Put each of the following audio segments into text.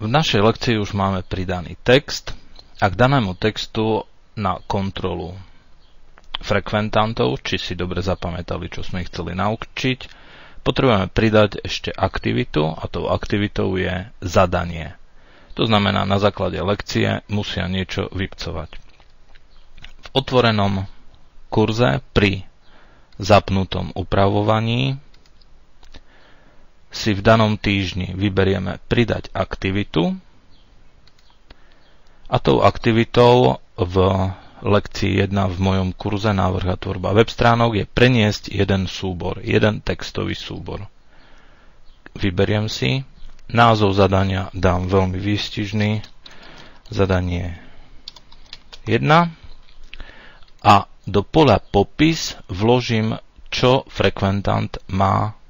V našej lekcii už máme pridaný text a k danému textu na kontrolu frekventantov, či si dobre zapamätali, čo sme ich chceli naučiť, potrebujeme pridať ešte aktivitu a tou aktivitou je zadanie. To znamená, na základe lekcie musia niečo vypcovať. V otvorenom kurze pri zapnutom upravovaní si v danom týždni vyberieme pridať aktivitu a tou aktivitou v lekcii 1 v mojom kurze Návrh a tvorba web stránok je preniesť jeden súbor, jeden textový súbor. Vyberiem si, názov zadania dám veľmi výstižný, zadanie 1 a do poľa popis vložím, čo frekventant má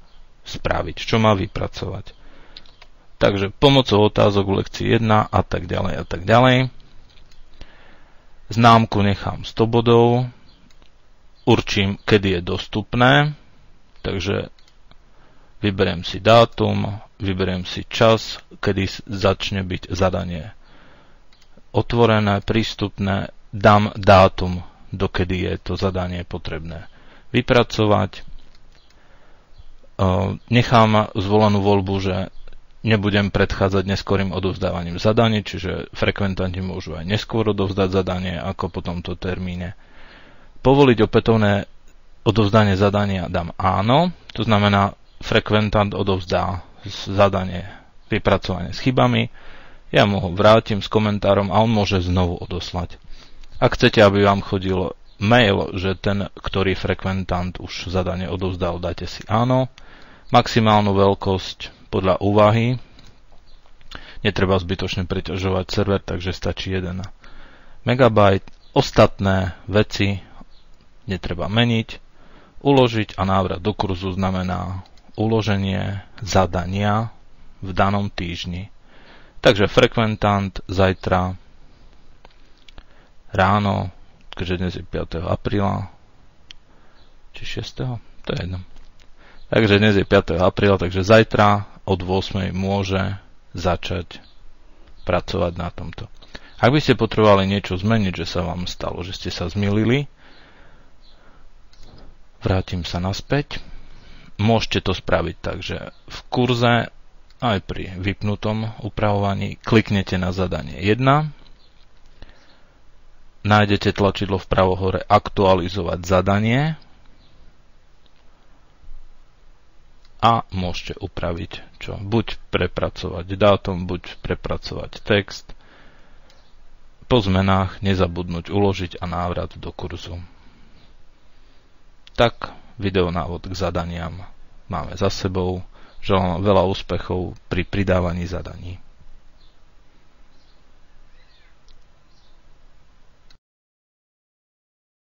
spraviť, čo má vypracovať. Takže pomocou otázok v lekcii 1 a tak ďalej a tak ďalej. Známku nechám 100 bodov, určím, kedy je dostupné, takže vyberiem si dátum, vyberiem si čas, kedy začne byť zadanie otvorené, prístupné, dám dátum, dokedy je to zadanie potrebné vypracovať. Nechám zvolenú voľbu, že nebudem predchádzať neskorým odovzdávaním zadaní, čiže frekventanti môžu aj neskôr odovzdať zadanie ako po tomto termíne. Povoliť opätovné odovzdanie zadania dám áno, to znamená, frekventant odovzdá zadanie vypracovanie s chybami, ja mu ho vrátim s komentárom a on môže znovu odoslať. Ak chcete, aby vám chodil mail, že ten, ktorý frekventant už zadanie odovzdal, dáte si áno. Maximálnu veľkosť podľa úvahy. Netreba zbytočne preťažovať server, takže stačí 1 MB. Ostatné veci netreba meniť. Uložiť a návrat do kurzu znamená uloženie zadania v danom týždni. Takže frekventant zajtra ráno, keďže dnes je 5. apríla, či 6. To je jedno. Takže dnes je 5. apríla, takže zajtra od 8. môže začať pracovať na tomto. Ak by ste potrebovali niečo zmeniť, že sa vám stalo, že ste sa zmýlili, vrátim sa naspäť. Môžete to spraviť tak, že v kurze aj pri vypnutom upravovaní kliknete na zadanie 1, nájdete tlačidlo vpravo hore aktualizovať zadanie a môžete upraviť čo? Buď prepracovať dátum, buď prepracovať text. Po zmenách nezabudnúť uložiť a návrat do kurzu. Tak, videonávod k zadaniam máme za sebou. Želám veľa úspechov pri pridávaní zadaní.